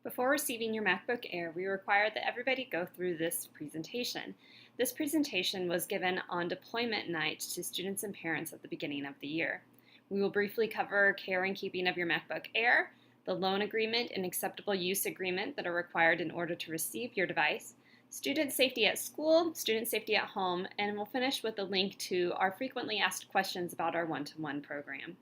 Before receiving your MacBook Air, we require that everybody go through this presentation. This presentation was given on deployment night to students and parents at the beginning of the year. We will briefly cover care and keeping of your MacBook Air, the loan agreement and acceptable use agreement that are required in order to receive your device, student safety at school, student safety at home, and we'll finish with a link to our frequently asked questions about our one-to-one program.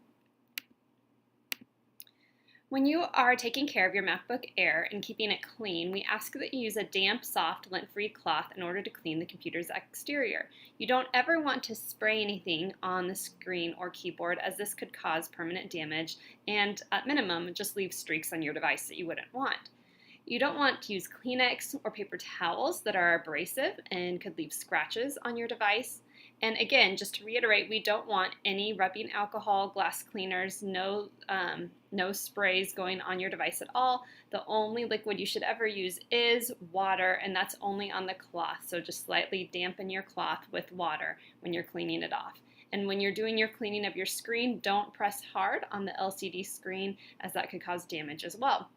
When you are taking care of your MacBook Air and keeping it clean, we ask that you use a damp, soft, lint-free cloth in order to clean the computer's exterior. You don't ever want to spray anything on the screen or keyboard, as this could cause permanent damage and, at minimum, just leave streaks on your device that you wouldn't want. You don't want to use Kleenex or paper towels that are abrasive and could leave scratches on your device. And again, just to reiterate, we don't want any rubbing alcohol, glass cleaners, no sprays going on your device at all. The only liquid you should ever use is water, and that's only on the cloth. So just slightly dampen your cloth with water when you're cleaning it off. And when you're doing your cleaning of your screen, don't press hard on the LCD screen, as that could cause damage as well.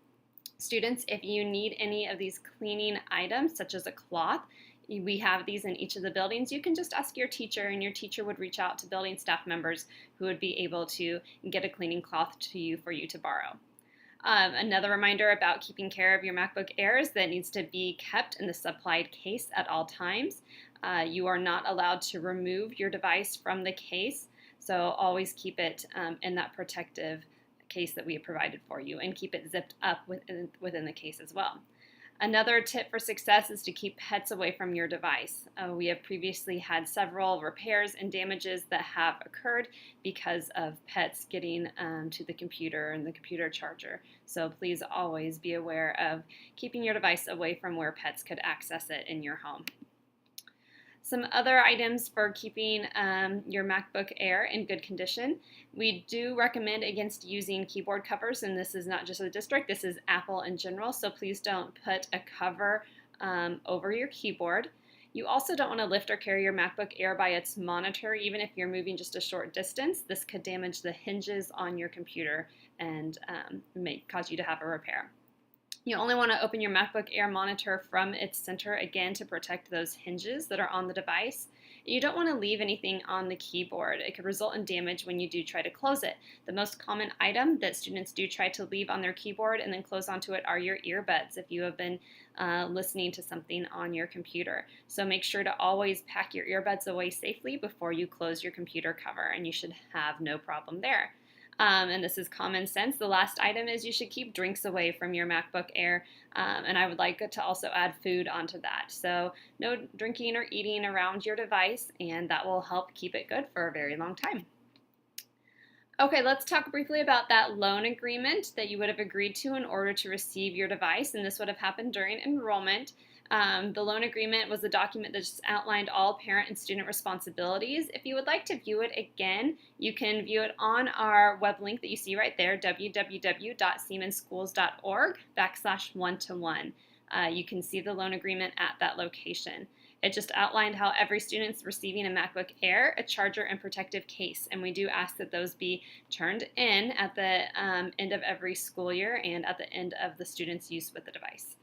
Students, if you need any of these cleaning items, such as a cloth, we have these in each of the buildings. You can just ask your teacher, and your teacher would reach out to building staff members who would be able to get a cleaning cloth to you for you to borrow. Another reminder about keeping care of your MacBook Air is that it needs to be kept in the supplied case at all times. You are not allowed to remove your device from the case, so always keep it in that protective case that we have provided for you, and keep it zipped up within the case as well. Another tip for success is to keep pets away from your device. We have previously had several repairs and damages that have occurred because of pets getting to the computer and the computer charger. So please always be aware of keeping your device away from where pets could access it in your home. Some other items for keeping your MacBook Air in good condition. We do recommend against using keyboard covers, and this is not just the district, this is Apple in general, so please don't put a cover over your keyboard. You also don't want to lift or carry your MacBook Air by its monitor, even if you're moving just a short distance. This could damage the hinges on your computer and may cause you to have a repair. You only want to open your MacBook Air monitor from its center, again, to protect those hinges that are on the device. You don't want to leave anything on the keyboard. It could result in damage when you do try to close it. The most common item that students do try to leave on their keyboard and then close onto it are your earbuds if you have been listening to something on your computer. So make sure to always pack your earbuds away safely before you close your computer cover, and you should have no problem there. And this is common sense. The last item is you should keep drinks away from your MacBook Air, and I would like to also add food onto that. So no drinking or eating around your device, and that will help keep it good for a very long time. Okay, let's talk briefly about that loan agreement that you would have agreed to in order to receive your device, and this would have happened during enrollment. The loan agreement was a document that just outlined all parent and student responsibilities. If you would like to view it again, you can view it on our web link that you see right there, www.siemensschools.org/one-to-one. You can see the loan agreement at that location. It just outlined how every student's receiving a MacBook Air, a charger, and protective case, and we do ask that those be turned in at the end of every school year and at the end of the student's use with the device.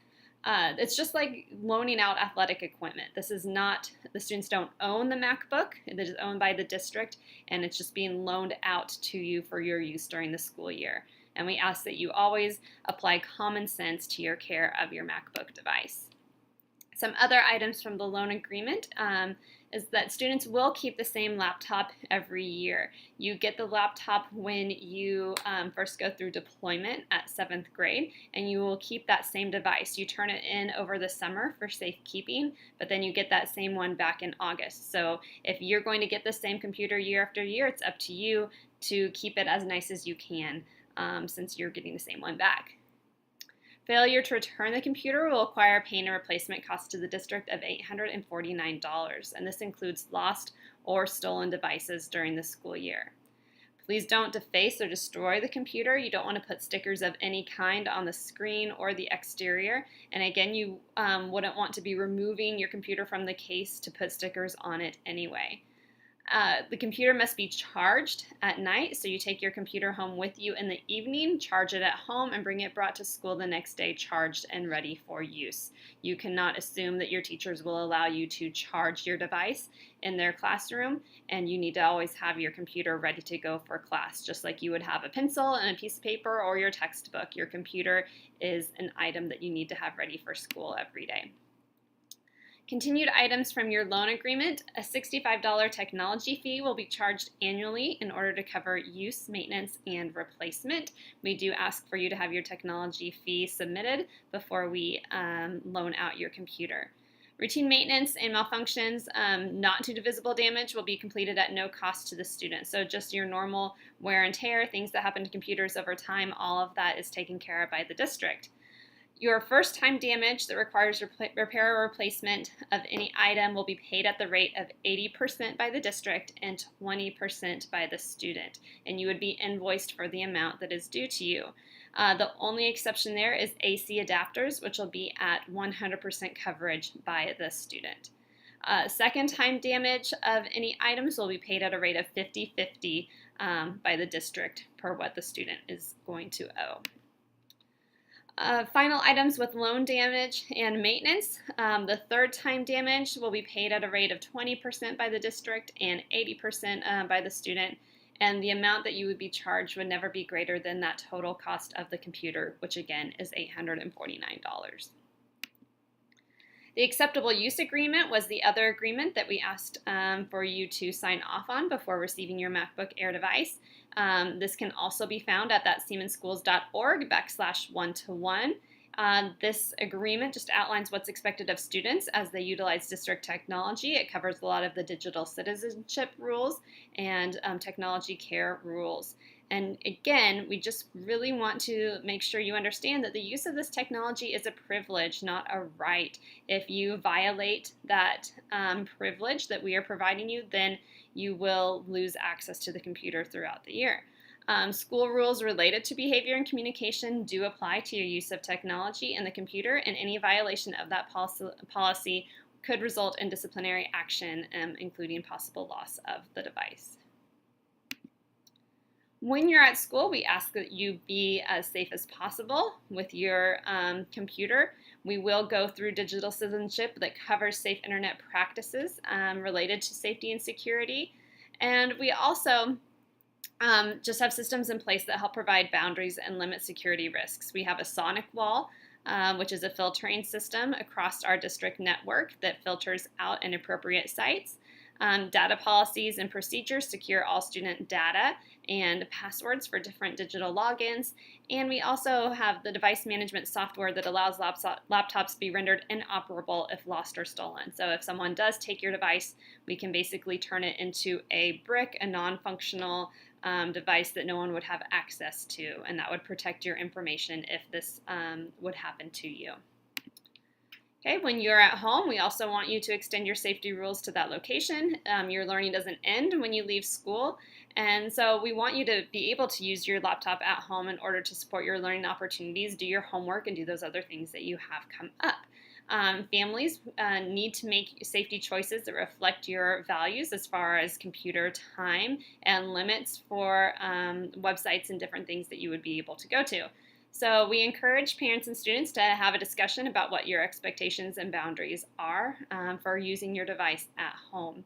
It's just like loaning out athletic equipment. This is not, the students don't own the MacBook. It is owned by the district, and it's just being loaned out to you for your use during the school year. And we ask that you always apply common sense to your care of your MacBook device. Some other items from the loan agreement is that students will keep the same laptop every year. You get the laptop when you first go through deployment at 7th grade, and you will keep that same device. You turn it in over the summer for safekeeping, but then you get that same one back in August. So if you're going to get the same computer year after year, it's up to you to keep it as nice as you can since you're getting the same one back. Failure to return the computer will require paying a replacement cost to the district of $849, and this includes lost or stolen devices during the school year. Please don't deface or destroy the computer. You don't want to put stickers of any kind on the screen or the exterior, and again, you wouldn't want to be removing your computer from the case to put stickers on it anyway. The computer must be charged at night, so you take your computer home with you in the evening, charge it at home, and bring it brought to school the next day charged and ready for use. You cannot assume that your teachers will allow you to charge your device in their classroom, and you need to always have your computer ready to go for class, just like you would have a pencil and a piece of paper or your textbook. Your computer is an item that you need to have ready for school every day. Continued items from your loan agreement, a $65 technology fee will be charged annually in order to cover use, maintenance, and replacement. We do ask for you to have your technology fee submitted before we loan out your computer. Routine maintenance and malfunctions not due to visible damage will be completed at no cost to the student. So just your normal wear and tear, things that happen to computers over time, all of that is taken care of by the district. Your first-time damage that requires repair or replacement of any item will be paid at the rate of 80% by the district and 20% by the student, and you would be invoiced for the amount that is due to you. The only exception there is AC adapters, which will be at 100% coverage by the student. Second-time damage of any items will be paid at a rate of 50-50 by the district per what the student is going to owe. Final items with loan damage and maintenance. The third-time damage will be paid at a rate of 20% by the district and 80% by the student, and the amount that you would be charged would never be greater than that total cost of the computer, which again is $849. The acceptable use agreement was the other agreement that we asked for you to sign off on before receiving your MacBook Air device. This can also be found at that siemensschools.org/1-to-1. This agreement just outlines what's expected of students as they utilize district technology. It covers a lot of the digital citizenship rules and technology care rules. And again, we just really want to make sure you understand that the use of this technology is a privilege, not a right. If you violate that privilege that we are providing you, then you will lose access to the computer throughout the year. School rules related to behavior and communication do apply to your use of technology and the computer, and any violation of that policy could result in disciplinary action, including possible loss of the device. When you're at school, we ask that you be as safe as possible with your computer. We will go through digital citizenship that covers safe internet practices related to safety and security. And we also just have systems in place that help provide boundaries and limit security risks. We have a sonic wall, which is a filtering system across our district network that filters out inappropriate sites. Data policies and procedures secure all student data and passwords for different digital logins. And we also have the device management software that allows laptops to be rendered inoperable if lost or stolen. So if someone does take your device, we can basically turn it into a brick, a non-functional device that no one would have access to, and that would protect your information if this would happen to you. Okay, when you're at home, we also want you to extend your safety rules to that location. Your learning doesn't end when you leave school, and so we want you to be able to use your laptop at home in order to support your learning opportunities, do your homework, and do those other things that you have come up. Families need to make safety choices that reflect your values as far as computer time and limits for websites and different things that you would be able to go to. So we encourage parents and students to have a discussion about what your expectations and boundaries are for using your device at home.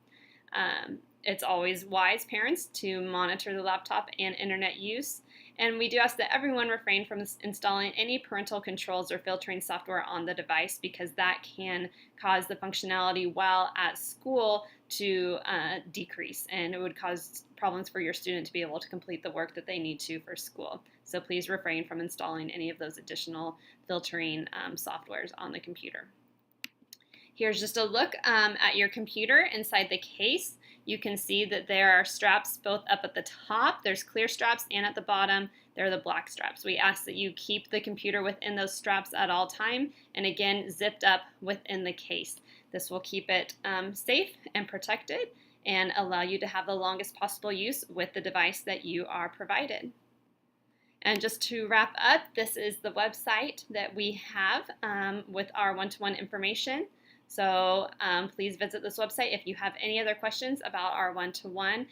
It's always wise, parents, to monitor the laptop and internet use. And we do ask that everyone refrain from installing any parental controls or filtering software on the device, because that can cause the functionality while at school to decrease, and it would cause problems for your student to be able to complete the work that they need to for school. So please refrain from installing any of those additional filtering softwares on the computer. Here's just a look at your computer inside the case. You can see that there are straps both up at the top. There's clear straps, and at the bottom there are the black straps. We ask that you keep the computer within those straps at all time, and again zipped up within the case. This will keep it safe and protected and allow you to have the longest possible use with the device that you are provided. And just to wrap up, this is the website that we have with our one-to-one information. So please visit this website if you have any other questions about our one-to-one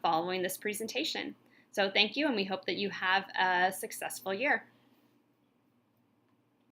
following this presentation. So thank you, and we hope that you have a successful year.